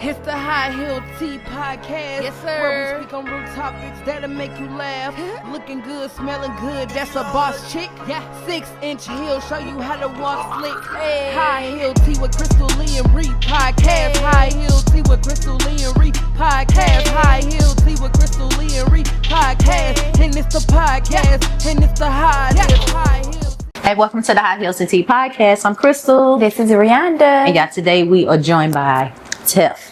It's the High Heel Tea Podcast. Yes, sir. Where we speak on real topics that'll make you laugh. Looking good, smelling good, that's a boss chick. Yeah. 6-inch heel, show you how to walk slick. Hey. High Heel Tea with Crystal Lee and Reed Podcast. Hey. High Heel Tea with Crystal Lee and Reed Podcast. Hey. High Heel Tea with Crystal Lee and Reed Podcast. Hey. And it's the podcast, and it's the High Heel. Hey, welcome to the High Heel Tea Podcast. I'm Crystal. This is Rihanna. And y'all, today we are joined by Tef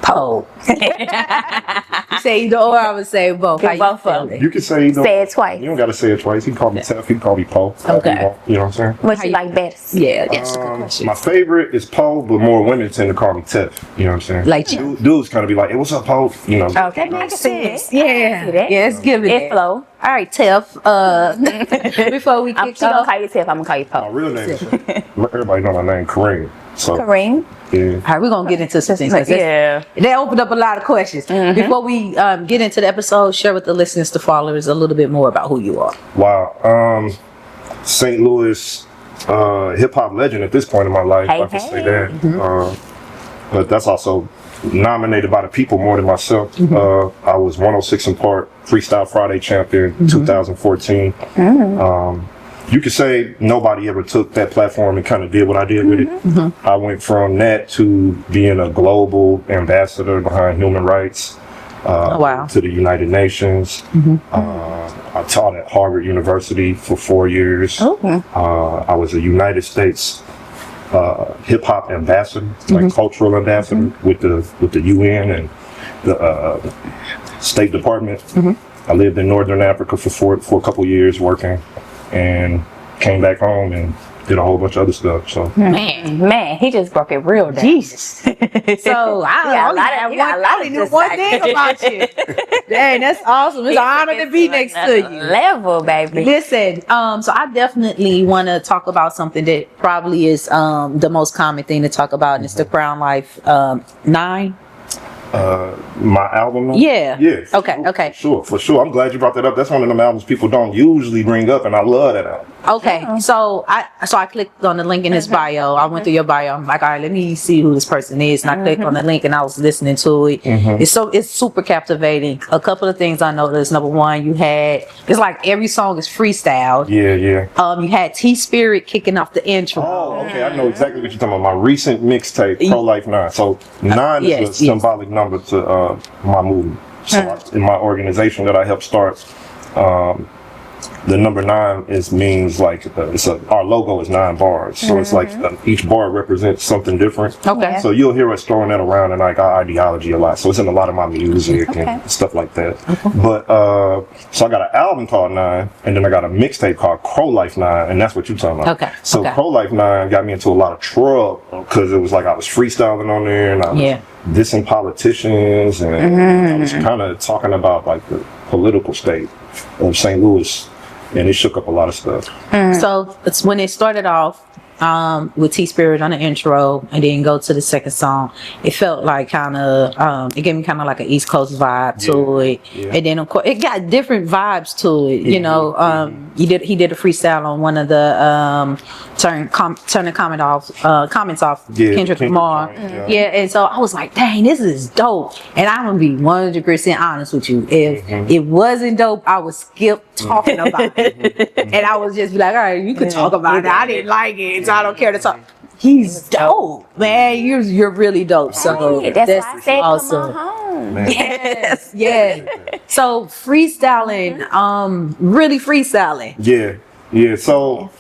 Poe. You say either or, I would say both. How both of them. You can say either. Say it twice. You don't got to say it twice. He can call me Tef. He can call me Poe. Okay. You know what I'm saying? What you like best? Yeah, that's a good question. My favorite is Poe, but more women tend to call me Tef. You know what I'm saying? Like you. Dudes kind of be like, hey, what's up, Poe? You know. Okay, makes sense. Yeah. Let's give it. It flow. All right, Tef. Before we I'm kick it gonna off. call you Tef. I'm gonna call you My Poe. real name is everybody know my name, Kareem. So, Kareem. yeah. All right, we're going to get into some things. 'Cause Yeah. They opened up a lot of questions. Before we get into the episode, share with the listeners, the followers, a little bit more about who you are. Wow. St. Louis hip hop legend at this point in my life. Hey, I can say hey. that. But that's also nominated by the people more than myself. I was 106 and Park Freestyle Friday champion 2014. You could say nobody ever took that platform and kind of did what I did with it. I went from that to being a global ambassador behind human rights to the United Nations. I taught at Harvard University for 4 years. I was a United States hip hop ambassador, like cultural ambassador with the UN and the State Department. I lived in Northern Africa for a couple years working, and came back home and did a whole bunch of other stuff. So Man, he just broke it real down. Jesus. So I only knew one thing about you. Dang, that's awesome. It's an honor to be next to you. Level, baby. Listen, so I definitely want to talk about something that probably is the most common thing to talk about, and it's the Crown Life 9. my album? Yeah. Yeah. Okay. For sure. I'm glad you brought that up. That's one of them albums people don't usually bring up, and I love that album. Okay, so I clicked on the link in his bio. I went through your bio. I'm like, all right, let me see who this person is. And I clicked on the link and I was listening to it. It's super captivating. A couple of things I noticed. Number one, it's like every song is freestyled. Yeah. You had T-Spirit kicking off the intro. Oh, okay. I know exactly what you're talking about. My recent mixtape, Pro Life 9. So 9 is a symbolic number to my movement. So in my organization that I helped start, the number 9 means like our logo is 9 bars, so it's like each bar represents something different. Okay. So you'll hear us throwing that around in like our ideology a lot. So it's in a lot of my music and stuff like that. But so I got an album called 9, and then I got a mixtape called Pro Life 9, and that's what you're talking about. Okay. So Pro Life 9 got me into a lot of trouble because it was like I was freestyling on there and I was dissing politicians and I was kind of talking about like the political state of St. Louis. And it shook up a lot of stuff. So it's when it started off with T-Spirit on the intro and then go to the second song, it felt like it gave me kind of like an East Coast vibe to it. And then of course it got different vibes to it. You know, he did a freestyle on one of the turning comments off Kendrick Lamar. And so I was like, dang, this is dope. And I'm gonna be 100% honest with you. If it wasn't dope, I would skip talking about it. And I would just be like, all right, you can talk about it. I didn't like it, so I don't care to talk. He's dope, man. You're really dope. So that's why I said, awesome. Come on home. Yes, So freestyling, really freestyling. Yeah. So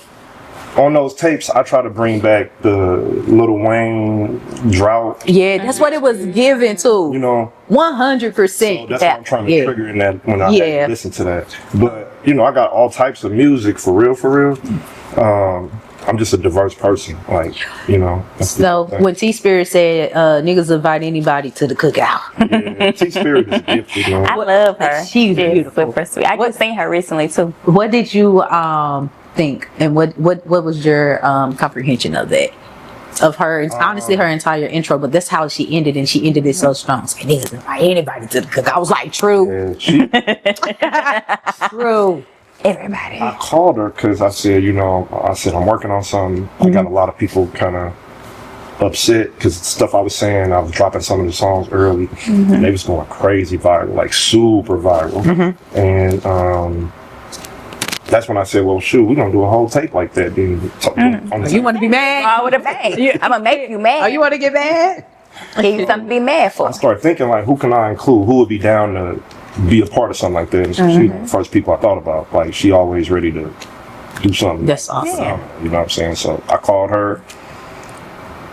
on those tapes, I try to bring back the Lil Wayne drought. Yeah, that's what it was given to. You know, 100%. so that's what I'm trying to trigger in that when I listen to that. But you know, I got all types of music for real. I'm just a diverse person, like, you know. So when T-Spirit said niggas invite anybody to the cookout. Yeah, T-Spirit is gifted, you know. I love her. She's beautiful. Super sweet. I just seen her recently too. What did you think, and what was your comprehension of that? Of her, honestly, her entire intro, but that's how she ended, and she ended it so strong. So niggas invite anybody to the cookout. I was like, true. True. Everybody. I called her because I said, I'm working on something. I got a lot of people kind of upset because stuff I was saying, I was dropping some of the songs early, and they was going crazy viral, like super viral. And that's when I said, well, shoot, we're gonna do a whole tape like that. Then You want to be mad? Oh, with a bang. I'm gonna make you mad. Oh, you want to get mad? Give you something to be mad for. I started thinking, like, who can I include? Who would be down to be a part of something like that? And she's the first people I thought about. Like, she always ready to do something. That's awesome. You know what I'm saying? So I called her,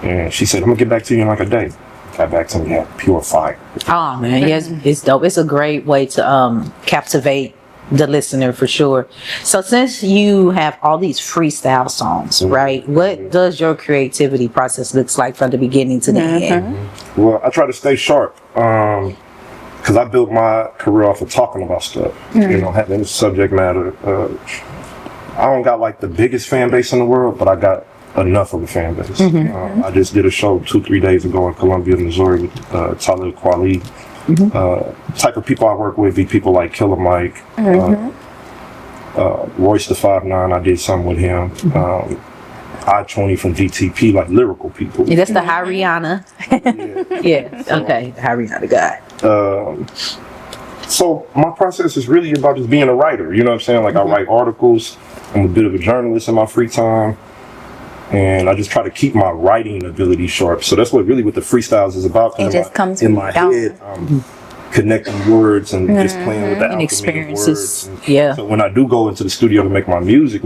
and she said, I'm gonna get back to you in like a day. Got back to me, yeah, pure fire. Oh man, yes, it's dope. It's a great way to captivate the listener for sure. So since you have all these freestyle songs, right? What does your creativity process looks like from the beginning to the end? Well, I try to stay sharp, because I built my career off of talking about stuff. You know, having subject matter. I don't got like the biggest fan base in the world, but I got enough of a fan base. I just did a show 2-3 days ago in Columbia, Missouri with Talib Kweli. Type of people I work with be people like Killer Mike, Royce the 5'9", I did something with him. I-20 from DTP, like lyrical people. Yeah, that's the High Rihanna. Yeah, okay, High Rihanna guy. So my process is really about just being a writer. You know what I'm saying? Like I write articles. I'm a bit of a journalist in my free time. And I just try to keep my writing ability sharp. So that's what really what the freestyles is about. It just comes in my down. head. Connecting words and just playing with the alchemy of experiences. words. Yeah. So when I do go into the studio to make my music,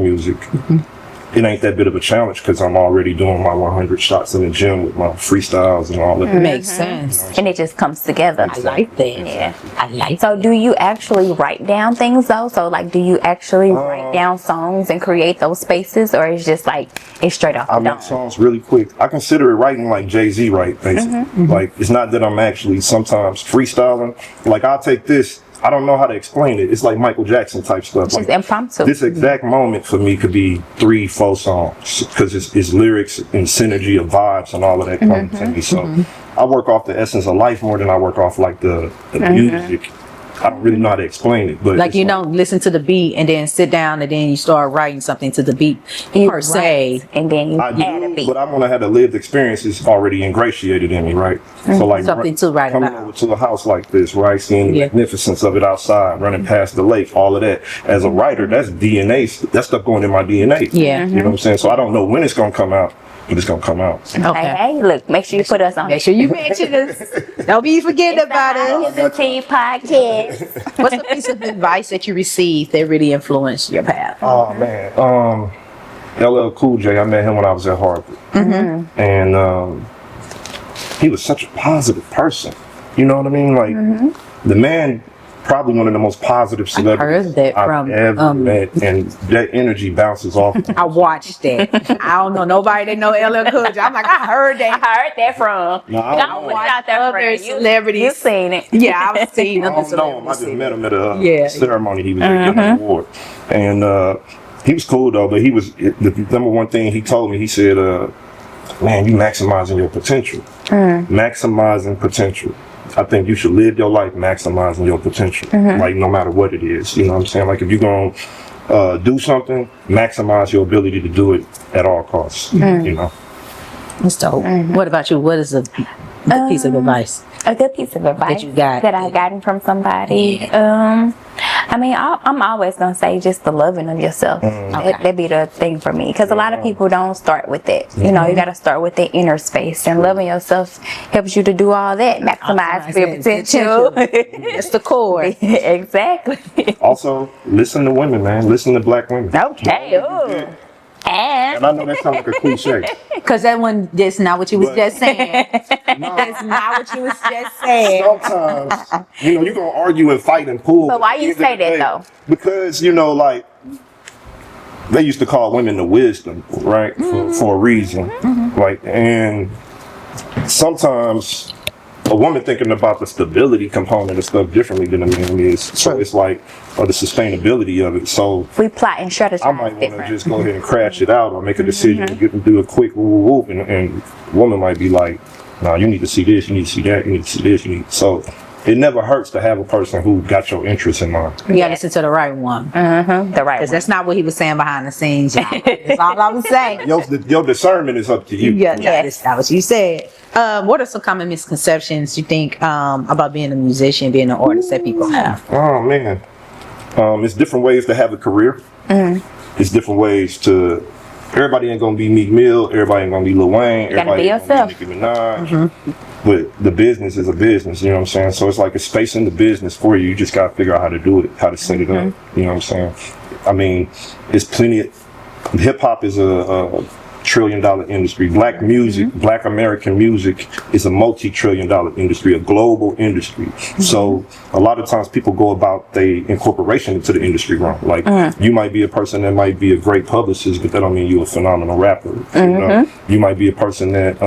it ain't that bit of a challenge because I'm already doing my 100 shots in the gym with my freestyles and all of that. Makes sense. And it just comes together. I like that. Yeah. I like So do you actually write down things though? So like, do you actually write down songs and create those spaces, or it's just like it's straight off I the make dome? songs really quick. I consider it writing like Jay-Z write, basically. Like, it's not that I'm actually sometimes freestyling. Like, I'll take this. I don't know how to explain it. It's like Michael Jackson type stuff. Just Like, impromptu. this exact moment for me could be 3-4 songs because it's lyrics and synergy of vibes and all of that coming to me. So I work off the essence of life more than I work off like the music. I don't really know how to explain it, but like it's you don't listen to the beat and then sit down and then you start writing something to the beat per se. And then you I add a do, beat. but I want to have the lived experiences already ingratiated in me, right? So like Something to write coming about. over to a house like this, right? Seeing the Yeah. magnificence of it outside, running past the lake, all of that. As a writer, that's DNA. That stuff going in my DNA. Yeah. You know what I'm saying? So I don't know when it's gonna come out, but it's gonna come out. Okay. Hey, look, make sure you put us on. Make sure you mention us. Don't be forgetting about us. Activism podcast. What's a piece of advice that you received that really influenced your path? Oh man, LL Cool J. I met him when I was at Harvard, and he was such a positive person. You know what I mean? Like the man, probably one of the most positive celebrities heard that I've from, ever met, and that energy bounces off. I watched that. I don't know nobody that know LL Cool J. I'm like, I heard I that. heard that from. No, I I don't put know. it out there Other for you. celebrities. You seen it. Yeah, I've seen I other don't know him. I just celebrities. met him at a Yeah. ceremony. He was getting an award, and he was cool though. But he was the number one thing he told me. He said, "Man, you maximizing your potential. Maximizing potential. I think you should live your life maximizing your potential. Like no matter what it is. You know what I'm saying? Like if you're gonna do something, maximize your ability to do it at all costs. You know." That's dope. What about you? What is a good piece of advice? A good piece of advice That you got. that I've gotten from somebody. I mean, I'm always gonna say just the loving of yourself. That'd be the thing for me, because a lot of people don't start with that. You know, you got to start with the inner space, and loving yourself helps you to do all that, maximize your potential. It's the core. Exactly. Also, listen to women, man. Listen to black women. Okay. Ooh. And I know that sounds like a cliche. Because that one, that's not what you was But- just saying. That's not what you was just saying. Sometimes, you're going to argue and fight and pull. But why at the you end of say the that, day, though? Because, like, they used to call women the wisdom, right? For a reason. Like, and sometimes a woman thinking about the stability component of stuff differently than a man is. So it's like, or the sustainability of it. So We plot and strategize I might want to different. just go ahead and crash it out or make a decision to get and do a quick whoop, and woman might be like, "No, you need to see this, you need to see that, you need to see this, you need." So it never hurts to have a person who got your interest in mind. You gotta listen to the right one. The right Because one. that's not what he was saying behind the scenes. Y'all. That's all I was saying. Your discernment is up to you. Yeah, Yes. that's what you said. What are some common misconceptions you think about being a musician, being an artist that people have? Oh man, it's different ways to have a career. It's different ways to. Everybody ain't gonna be Meek Mill. Everybody ain't gonna be Lil Wayne. gotta Everybody be ain't gonna yourself. be Nicki Minaj. But the business is a business. You know what I'm saying? So it's like a space in the business for you. You just gotta figure out how to do it, how to set it up. You know what I'm saying? I mean, it's plenty. Hip hop is a trillion-dollar industry. Black music, Black American music is a multi-trillion-dollar industry, a global industry. So a lot of times people go about the incorporation into the industry wrong. Like you might be a person that might be a great publicist, but that don't mean you're a phenomenal rapper. You know? You might be a person that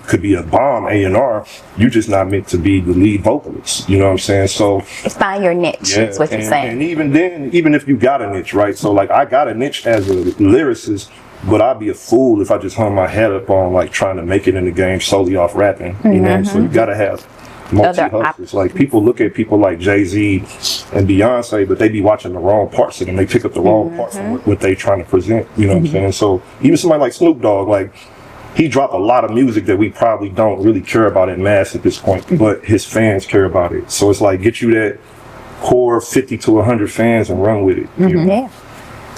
could be a bomb A&R. You just not meant to be the lead vocalist. You know what I'm saying? So Find your niche. That's what you're saying. and even then, even if you got a niche, right? So like I got a niche as a lyricist, but I'd be a fool if I just hung my head up on like trying to make it in the game solely off rapping. You know, so you gotta have multi-hustles. Like people look at people like Jay-Z and Beyonce, but they be watching the wrong parts of them. They pick up the wrong parts of what they trying to present. You know what I'm saying? So even somebody like Snoop Dogg, like he dropped a lot of music that we probably don't really care about in mass at this point, but his fans care about it. So it's like get you that core 50 to 100 fans and run with it. You know? Yeah.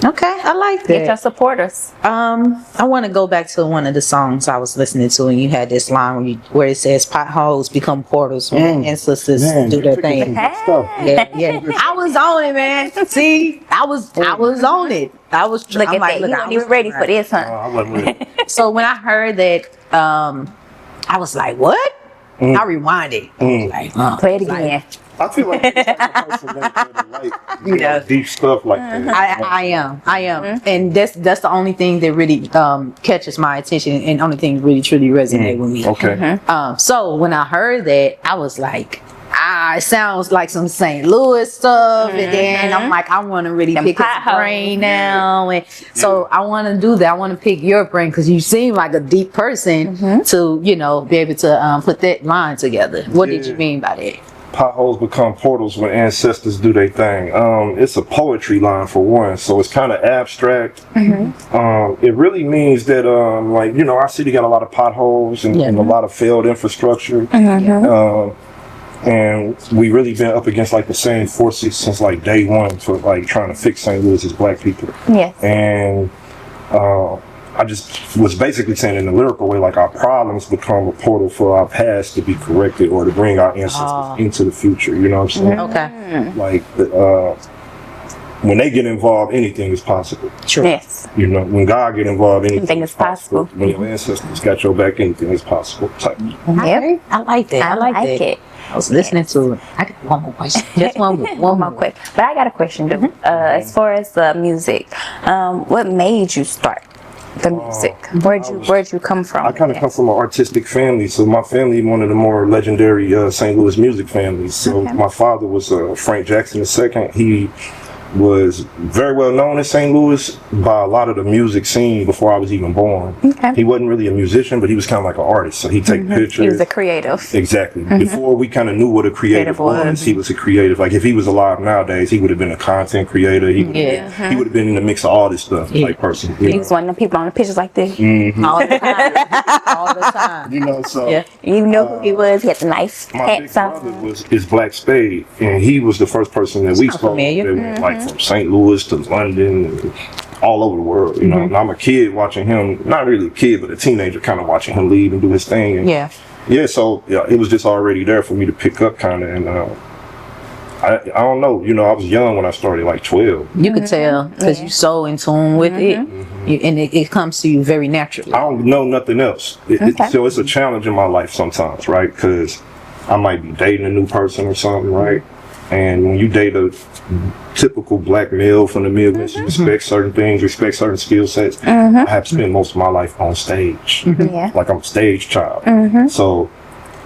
Okay, I like Get your that. supporters. I want to go back to one of the songs I was listening to, and you had this line where it says, "Potholes become portals when ancestors do their thing." Yeah. I was on it, man. See, I was on it. I was. Look I'm at like, that. You I weren't was even ready for this, huh? I wasn't with it. So when I heard that, I was like, "What?" I rewinded. I was like, Play it again. I feel like it's like a person that like deep stuff like that. I am, and that's the only thing that really catches my attention, and only thing that really truly resonate with me. Okay. So when I heard that, I was like, it sounds like some St. Louis stuff, and then I'm like, I want to really Them pick his potholes. brain now, and so I want to do that. I want to pick your brain because you seem like a deep person to, be able to put that line together. What did you mean by that? Potholes become portals when ancestors do their thing. It's a poetry line for one, so it's kind of abstract. It really means that, our city got a lot of potholes and a lot of failed infrastructure. And we really been up against like the same forces since like day one for like trying to fix St. Louis as Black people. Yes. And I just was basically saying in a lyrical way, like our problems become a portal for our past to be corrected or to bring our ancestors into the future. You know what I'm saying? Okay. Like when they get involved, anything is possible. True. Yes. You know, when God get involved, anything is possible. When your ancestors got your back, anything is possible. Type. Yep. I like that. I like that. it. I was listening to it. I got one more question. Just one One more quick. But I got a question, though. As far as music, what made you start the music? Where'd you come from? I kind of come from an artistic family, so my family one of the more legendary St. Louis music families. So my father was Frank Jackson II. He was very well known in St. Louis by a lot of the music scene before I was even born. Okay. He wasn't really a musician, but he was kind of like an artist. So he'd take pictures. He was a creative. Exactly. Before we kind of knew what a creative was, he was a creative. Like if he was alive nowadays, he would have been a content creator. He would have been in the mix of all this stuff, like person. He was one of the people on the pictures like this. all the time. All the time. You know, so You know who he was. He had the nice my hat big brother is Black Spade, and he was the first person that we spoke familiar. that went like from St. Louis to London and all over the world. You know, and I'm a kid watching him, not really a kid, but a teenager kind of watching him lead and do his thing. And so it was just already there for me to pick up kind of. And I don't know, I was young when I started, like 12. You could tell because you're so in tune with it, and it comes to you very naturally. I don't know nothing else. So it's a challenge in my life sometimes, right? Because I might be dating a new person or something, right? And when you date a typical Black male from the Midwest, you respect certain things, respect certain skill sets. I have spent most of my life on stage. Like I'm a stage child. So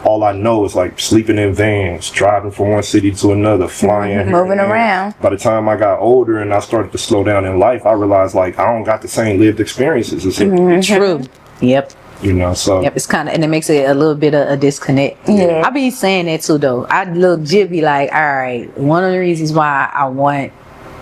all I know is like sleeping in vans, driving from one city to another, flying, moving around. By the time I got older and I started to slow down in life, I realized like I don't got the same lived experiences as him. True. Yep. You know, so Yep, it's kind of, and it makes it a little bit of a disconnect. Yeah. I be saying that too, though. I legit be like, all right, one of the reasons why I want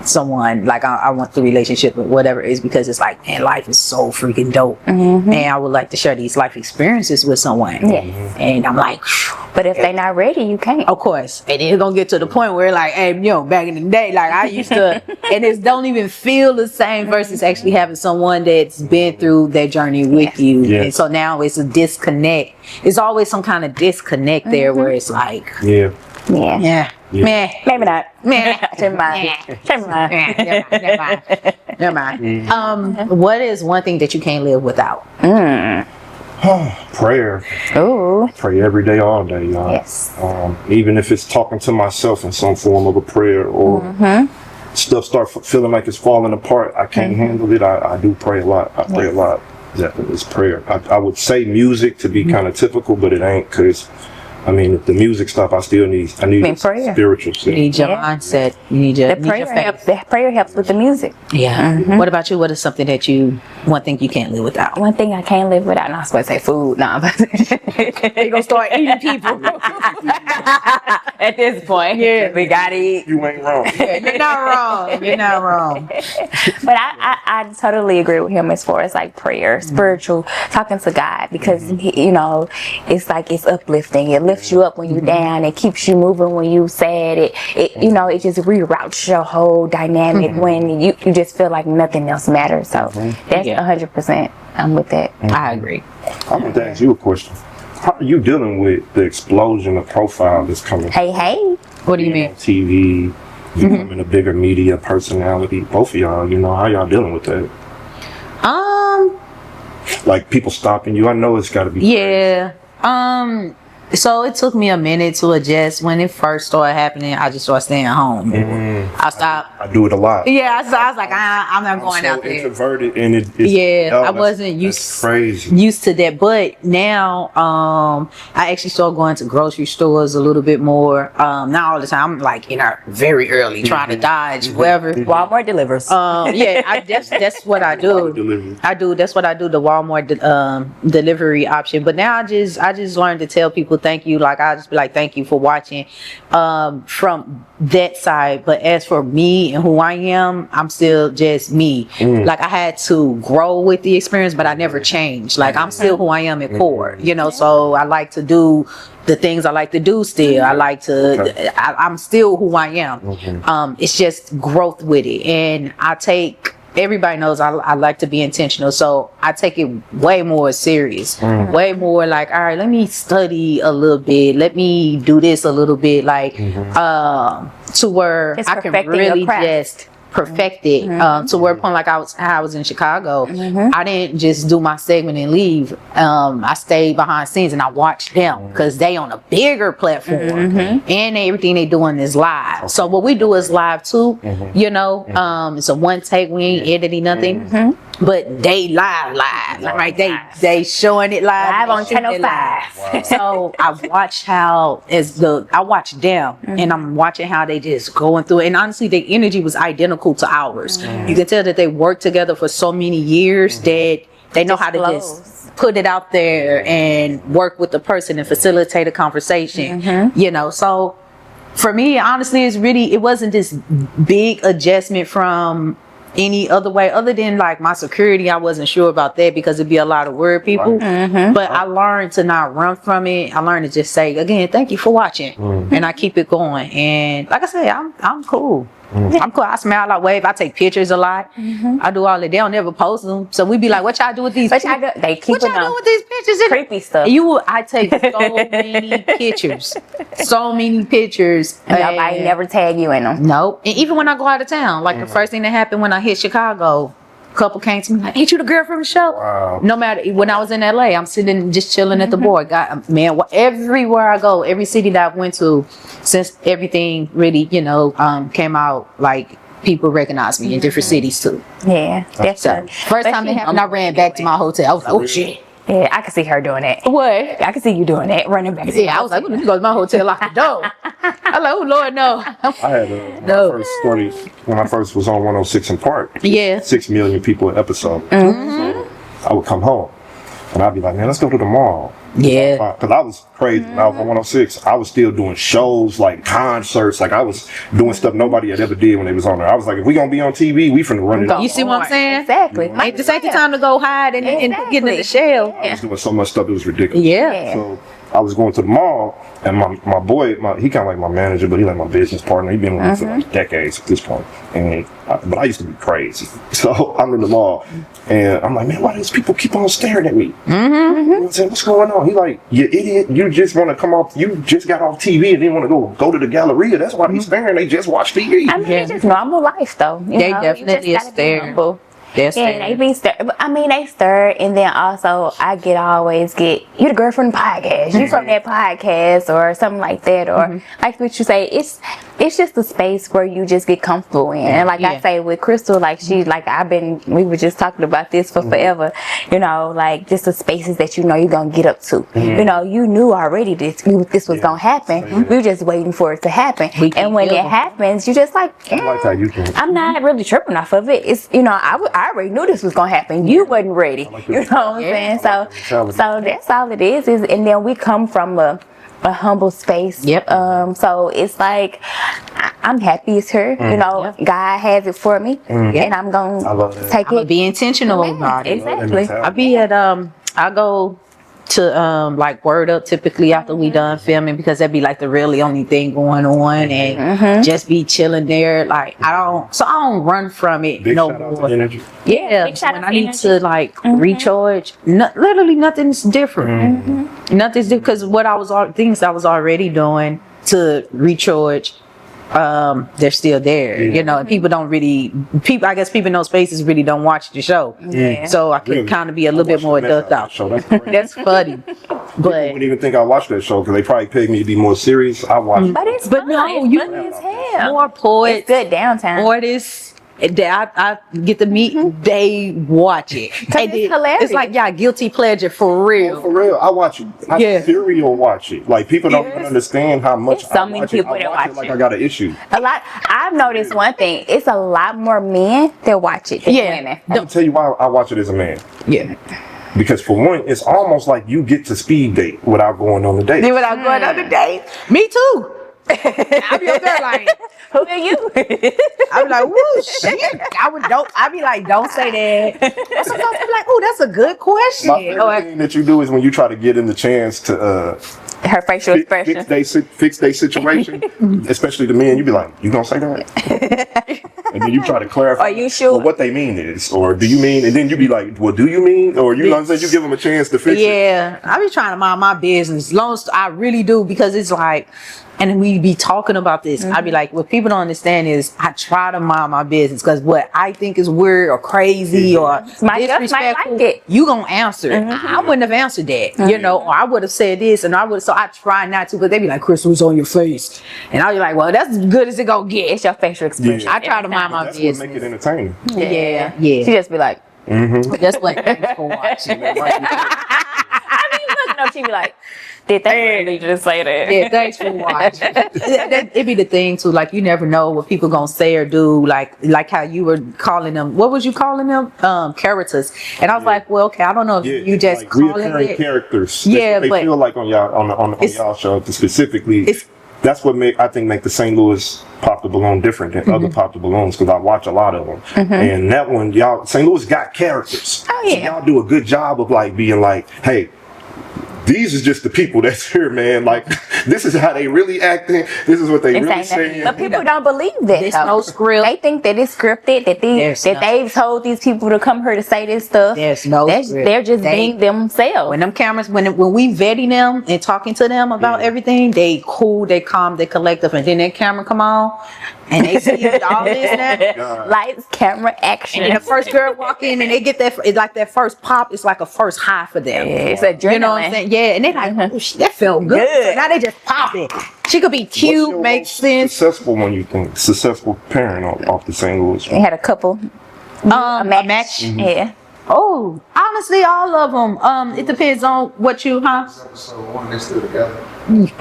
someone, like I want the relationship or whatever, is because it's like, man, life is so freaking dope. And I would like to share these life experiences with someone. Yes. And I'm like, phew. But if they're not ready, you can't. Of course. And then it's gonna get to the point where like, hey, back in the day, like I used to, and it don't even feel the same versus actually having someone that's been through that journey with you. Yeah. And so now it's a disconnect. It's always some kind of disconnect there where it's like, Yeah. meh. Maybe not. Meh. Never mind. Never mind. Never mind. What is one thing that you can't live without? prayer. Ooh. Pray every day, all day, y'all. Yes. Even if it's talking to myself in some form of a prayer, or stuff start feeling like it's falling apart, I can't handle it. I do pray a lot. I pray a lot. Definitely, it's prayer. I would say music to be kind of typical, but it ain't, because I mean, if the music stop, I need prayer. spiritual You need your mindset. You need your, The prayer helps with the music. Yeah. What about you? What is something that one thing you can't live without? One thing I can't live without, and I was supposed to say food. Nah, but You're gonna start eating people. at this point, we gotta eat. You ain't wrong. You're not wrong. You're not wrong. But I totally agree with him as far as like prayer, spiritual, talking to God, because it's like it's uplifting. It lifts you up when you're down. It keeps you moving when you sad. It just reroutes your whole dynamic when you just feel like nothing else matters. So that's 100%. I'm with that. I agree. I'm going to ask you a question. How are you dealing with the explosion of profile that's coming? Hey. What do you mean? On TV, becoming a bigger media personality. Both of y'all, how y'all dealing with that? Like people stopping you. I know it's got to be Yeah. So it took me a minute to adjust. When it first started happening, I just started staying home. I stopped. I do it a lot. Yeah, I was like, I'm not going out there. Introverted, and I wasn't used to that. But now, I actually started going to grocery stores a little bit more. Not all the time. I'm like, very early, trying to dodge wherever. Walmart delivers. That's what I do. That's what I do. The Walmart delivery option. But now I just learned to tell people thank you. Like I just be like, thank you for watching from that side. But as for me and who I am, I'm still just me. Like I had to grow with the experience, but I never changed. Like I'm still who I am at core, so I like to do the things I like to do still. I like to, I'm still who I am. It's just growth with it. And everybody knows I like to be intentional, so I take it way more serious, way more like, all right, let me study a little bit, let me do this a little bit, like to where I can really just perfect it to where point like I was in Chicago. I didn't just do my segment and leave. I stayed behind scenes and I watched them because they on a bigger platform and everything they doing is live. So what we do is live too. It's a one take. We ain't editing nothing. But they live, right? They showing it live on Channel 5. Wow. So I watched I watched them and I'm watching how they just going through it. And honestly, their energy was identical to ours. You can tell that they worked together for so many years that they know how to just put it out there and work with the person and facilitate a conversation. So for me, honestly, it wasn't this big adjustment from any other way other than like my security. I wasn't sure about that because it'd be a lot of weird people, but I learned to not run from it. I learned to just say again, thank you for watching, and I keep it going. And like I say, I'm cool. I'm cool. I smile, I wave, I take pictures a lot. I do all that. They don't never post them, so we be like, what y'all do with these pictures? They keep What y'all do with these pictures? Creepy stuff. I take so many pictures, and nobody never tag you in them. Nope. And even when I go out of town, like the first thing that happened when I hit Chicago, a couple came to me like, ain't you the girl from the show? Wow. No matter, when I was in LA, I'm sitting just chilling at the bar. God, man, everywhere I go, every city that I went to, since everything really, came out, like people recognize me in different cities too. Yeah, that's So first time it happened, I ran back to my hotel. I was like, oh shit. Yeah, I can see her doing that. What? I can see you doing that, running back. Yeah, I was like, let me go to my hotel, lock the door. I was like, oh Lord, no. I had when I first was on 106 in Park. Yeah. 6 million people an episode. So I would come home. And I'd be like, man, let's go to the mall. Yeah. Because I was crazy when I was on 106. I was still doing shows, like concerts. Like I was doing stuff nobody had ever did when they was on there. I was like, if we gonna be on TV, we finna run it up. You see what I'm saying? Exactly. Ain't this ain't the time to go hide and get in the shell. I was doing so much stuff, it was ridiculous. Yeah. So I was going to the mall, and my boy, he kind of like my manager, but he like my business partner. He been with me for like decades at this point. But I used to be crazy. So I'm in the mall, and I'm like, man, why do these people keep on staring at me? You know what I'm saying? What's going on? He like, you idiot, you just want to come off, you just got off TV and didn't want to go to the Galleria. That's why he's staring. They just watch TV. I mean, it's just normal life, though. They definitely is staring. Yeah, they be stirred. I mean, they stir, and then also I always get you the girl from the podcast, you from that podcast, or something like that, or like what you say. It's just a space where you just get comfortable in, and like I say with Crystal, like she, like we were just talking about this for forever, you know, like just the spaces that you know you're gonna get up to. You know, you knew already this was gonna happen. We were just waiting for it to happen, and when it happens, you just like, I like how you think. I'm not really tripping off of it. It's, you know, I already knew this was gonna happen. You wasn't ready. You know what I'm saying? So that's all it is. And then we come from a humble space. Yep. So it's like I'm happy it's her. You know, God has it for me, and I'm gonna take it. Be intentional about it. Exactly. I be at I go to like Word Up typically after we done filming, because that'd be like the really only thing going on, and just be chilling there. Like I don't run from it Big no shout out to more. energy. Yeah, Big shout when out I to need energy. to like recharge, literally nothing's different. Nothing's different, because what things I was already doing to recharge, they're still there, you know, and I guess people in those spaces really don't watch the show. So I could Really? kind of be a little bit more ducked out. That's funny. I But wouldn't even think I watched that show because they probably paid me to be more serious. I watched it. But no, it's you funny as hell. more poets, It's good downtown. artists that I get to meet, they watch it. And it's hilarious. It's like, guilty pleasure for real. For real, I watch it. I serial watch it. Like people don't even understand how much There's so I many watch people it. I that watch it watch like it. I got an issue. I've noticed one thing. It's a lot more men that watch it than women. I'm gonna tell you why I watch it as a man. Yeah. Because for one, it's almost like you get to speed date without going on the date. Then without going on the date, me too. I be up there like, Who are you? I be like, woo, shit. I be like, don't say that. But sometimes I be like, oh, that's a good question. My favorite thing that you do is when you try to get in the chance to Her facial expression. fix their situation, especially the men. You be like, you gonna say that? And then you try to clarify. Are you sure? What they mean is, or do you mean? And then you be like, well, do you mean? Or you know what I'm saying? You give them a chance to fix it. Yeah, I be trying to mind my business. As long as I really do, because it's like, and we be talking about this. I be like, what people don't understand is I try to mind my business, because what I think is weird or crazy or My gut might disrespectful, like it. you gonna answer it. I wouldn't have answered that, you know, or I would have said this, and so I try not to, but they be like, Crystal's on your face, and I be like, well, that's as good as it gonna get. It's your facial expression. I try to mind my That's what business. make it entertaining. Yeah. She just be like, That's what thanks for watching. I mean, look, no, she be like, did they really just say that? Yeah, thanks for watching. It be the thing too, like you never know what people gonna say or do, like how you were calling them. What was you calling them? Characters. And I was like, well, okay, I don't know if you just like calling reoccurring it characters. Yeah, That's what they but feel like on y'all show specifically. That's what I think make the St. Louis Pop the Balloon different than other Pop the Balloons, because I watch a lot of them. And that one, St. Louis got characters. Oh, yeah. So y'all do a good job of like being like, hey, these is just the people that's here, man. Like, this is how they really acting. This is what they really saying. But people don't believe that. There's though. no script. They think that it's scripted. They've told these people to come here to say this stuff. There's no script. They're just being themselves. When them cameras, when we vetting them and talking to them about everything, they cool, they calm, they collective, and then that camera come on, and they see all this now. Lights, camera, action. And the first girl walk in and they get that, it's like that first pop, it's like a first high for them. Yeah, it's adrenaline. You know what I'm saying? Yeah, and they like, oh, that felt good. So now they just pop it. She could be What's cute, your make most sense. Successful one, you think? Successful parent off the St. Louis They one? had a couple. A match. Yeah. Oh, honestly, all of them. It depends on what you, Episode 1, they still together.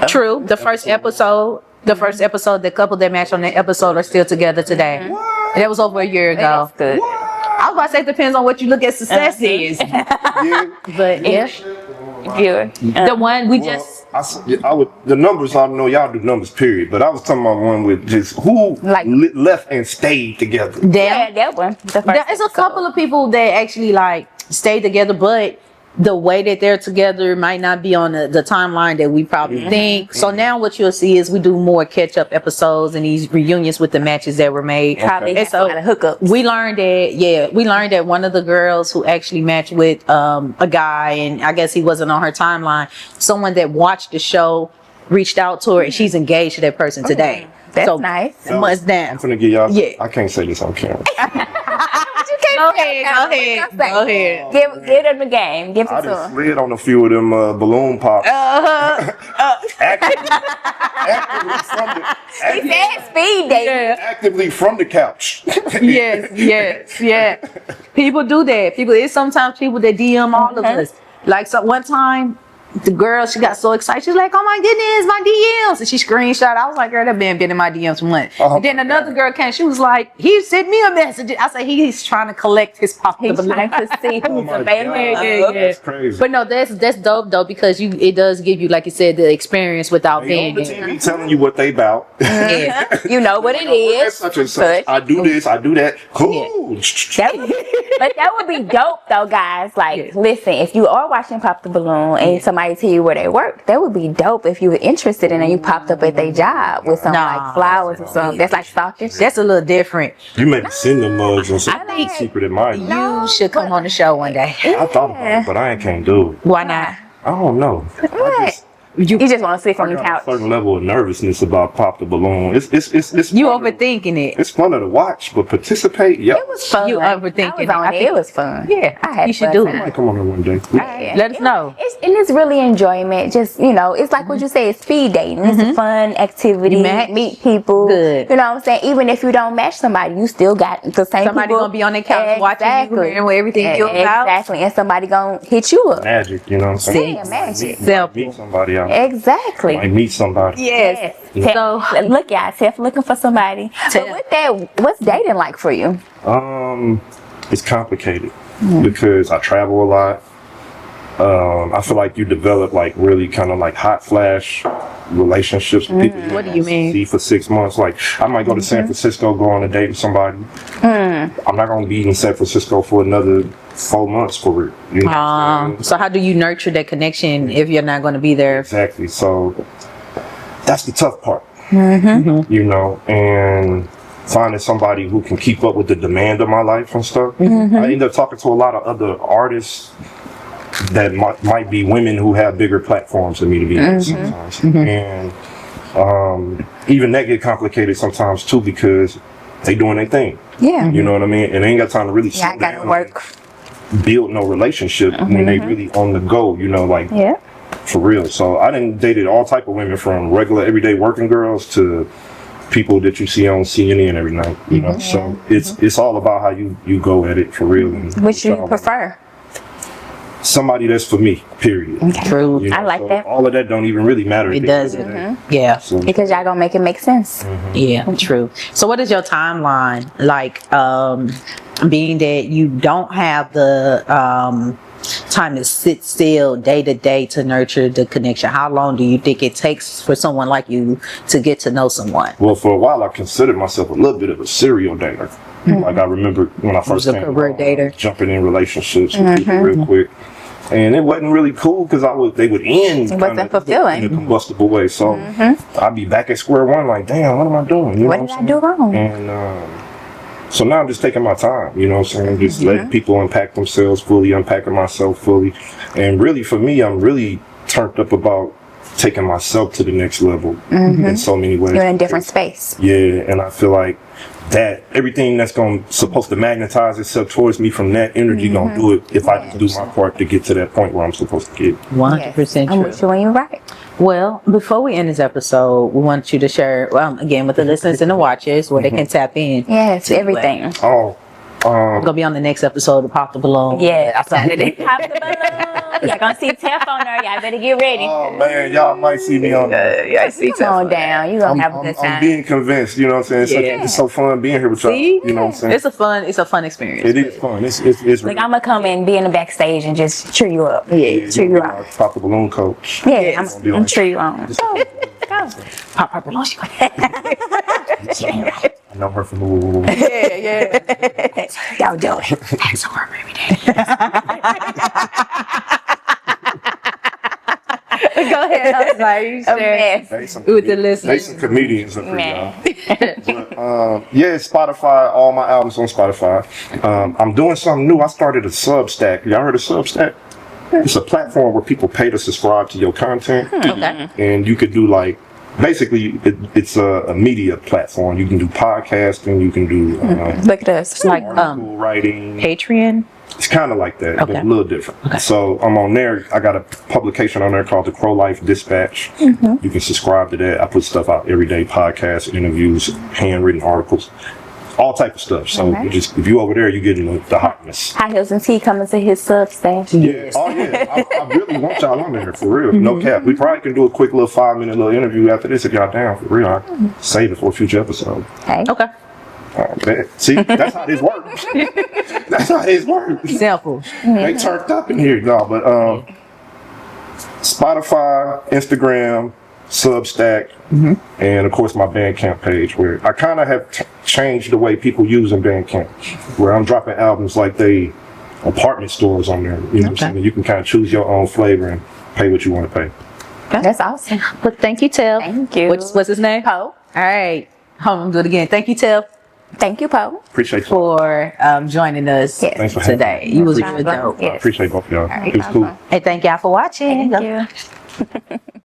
True. The first episode, the couple that matched on that episode are still together today. And that was over a year ago. That's good. I was about to say it depends on what you look at success is. Yeah. But yeah, Viewer. the one we just I would the numbers. I know y'all do numbers, period. But I was talking about one with just who Like- left and stayed together. Yeah, damn. that one. The first There's a couple of people that actually like stay together, but the way that they're together might not be on the timeline that we probably think. So now what you'll see is we do more catch up episodes and these reunions with the matches that were made. Probably And has a lot of hookups. we learned that one of the girls who actually matched with a guy, and I guess he wasn't on her timeline, someone that watched the show reached out to her and she's engaged to that person today. That's So, nice. Must down. I'm gonna give y'all. Yeah. I can't say this on camera. Go ahead. Give them the game. Give I it to just them. slid on a few of them balloon pops. Actively He said speed dating. actively from the couch. Yes. People do that. It's sometimes people that DM all of us. Like one time, the girl, she got so excited. She's like, "Oh my goodness, my DMs!" And she screenshot. I was like, "Girl, that man been in my DMs for months." And then another girl came. She was like, "He sent me a message." I said, "He's trying to collect his He's popular." trying to see Oh who's my available. God. That's crazy. But no, that's dope though, because it does give you, like you said, the experience without They on being the there. TV telling you what they about. Yeah. You know what it is. Such and such. but I do this. I do that. Cool. But that would be dope though, guys. Like, listen, if you are watching Pop the Balloon and somebody tell you where they work, that would be dope if you were interested in it and you popped up at their job with some Nah. like flowers or something. That's like stalkers. That's a little different. You maybe send them mugs or something. I think- Secret admirer. You should come on the show one day. I thought about it, but I can't do it. Why not? I don't know. What? You just want to sit I on the got couch. a certain level of nervousness about Pop the Balloon. It's You fun to- overthinking it. It's fun to watch, but participate, yep. It was fun. You overthinking I was it. on I it. think- It was fun. Yeah, I had you should fun do time. it. I might come on there one day. Yeah. Let us know. It's really enjoyment. Just, it's like what you say, it's speed dating. It's a fun activity. You match. Meet people. Good. You know what I'm saying? Even if you don't match somebody, you still got the same Somebody people. gonna be on their couch watching you, hearing what everything you about. Exactly. And somebody gonna hit you up. Magic, you know what I'm saying? Yeah, magic. Simple. Meet somebody out. Exactly. Might meet somebody. Yes. Tef, So look, y'all, Tef looking for somebody. But with that, what's dating like for you? It's complicated because I travel a lot. I feel like you develop like really kind of like hot flash relationships with people. What do you mean? See for 6 months. Like I might go to San Francisco, go on a date with somebody. I'm not gonna be in San Francisco for another 4 months for it. You know what I'm saying? so how do you nurture that connection if you're not going to be there? Exactly. So that's the tough part. You know, and finding somebody who can keep up with the demand of my life and stuff. I end up talking to a lot of other artists that might be women who have bigger platforms than me, to be honest sometimes. And even that get complicated sometimes too because they doing their thing. Yeah. You know what I mean? And they ain't got time to really Yeah, I sit gotta down work. and build no relationship when they really on the go, you know, like Yeah. for real. So I done dated all type of women, from regular everyday working girls to people that you see on CNN every night, you know. So it's all about how you go at it for real. And Which you try to- prefer? Somebody that's for me, period. True. You know, I like so that. all of that don't even really matter. at It the end of the doesn't. day. Yeah. So, Because y'all gonna make it make sense. Yeah, true. So what is your timeline like, being that you don't have the time to sit still day to day to nurture the connection? How long do you think it takes for someone like you to get to know someone? well, for a while I considered myself a little bit of a serial dater. Like I remember when I first was a came career along, dater. jumping in relationships with people real quick. And it wasn't really cool because they would end It wasn't kinda fulfilling. in a combustible way. So I'd be back at square one, like, damn, what am I doing? You What know did I I'm do saying? wrong? And so now I'm just taking my time, you know what I'm saying? Just letting people unpack themselves fully, unpacking myself fully. And really, for me, I'm really turned up about taking myself to the next level in so many ways. You're in a different space. Yeah, and I feel like that everything that's supposed to magnetize itself towards me from that energy gonna do it if I just do my part to get to that point where I'm supposed to get. 100% I'm true. with you when you're right. Well, before we end this episode, we want you to share, again, with the listeners and the watchers where they can tap in. Yes, to everything. Oh, Gonna be on the next episode of Pop the Balloon. Yeah, Saturday. Pop the balloon. Y'all gonna see Tef on there. Y'all better get ready. Oh man, y'all might see me on there. Yeah, I see. Come on down. You gonna have a good time. I'm being convinced. You know what I'm saying? It's so fun being here with y'all. See? You know what I'm saying? It's a fun experience. It is fun. It's Like I'm gonna come and be in the backstage and just cheer you up. Cheer you up. Pop the balloon coach. Yeah, I'm cheer you on. Go. Pop the Balloon. I know her from the Yeah. Y'all do it. Thanks for every day. Go ahead. I'm sorry. You shared with the listeners. They some comedians up here, Man. y'all. But, yeah, Spotify. All my albums on Spotify. I'm doing something new. I started a Substack. Y'all heard of Substack? It's a platform where people pay to subscribe to your content. Okay. And you could do like, basically, it's a media platform. You can do podcasting. You can do Look at us. Like article writing. Patreon. It's kind of like that, but Okay. a little different. So I'm on there. I got a publication on there called the Crow Life Dispatch. You can subscribe to that. I put stuff out every day: podcasts, interviews, handwritten articles, all type of stuff. So you just if you over there, you getting the hotness. High Heels and Tea coming to his Substack. Yeah. Oh yeah. I really want y'all on there for real. No cap. We probably can do a quick little 5-minute little interview after this if y'all down for real. I save it for a future episode. Hey. Okay. Man. See, that's how this works. That's how this works. Simple. They turned up in here, y'all. But Spotify, Instagram, Substack, and of course my Bandcamp page, where I kind of have changed the way people use in Bandcamp, where I'm dropping albums like they apartment stores on there. You know what I'm saying? You can kind of choose your own flavor and pay what you want to pay. That's awesome. Well, thank you, Tef. Thank you. What's his name? Poe. All right. Hold on, do it again. Thank you, Tef, Thank you, Poe. Appreciate you. for joining us Yes. Thanks for having today. me. You was I really dope. Yes. appreciate both of y'all. It was cool. Hey, thank y'all for watching. Thank you.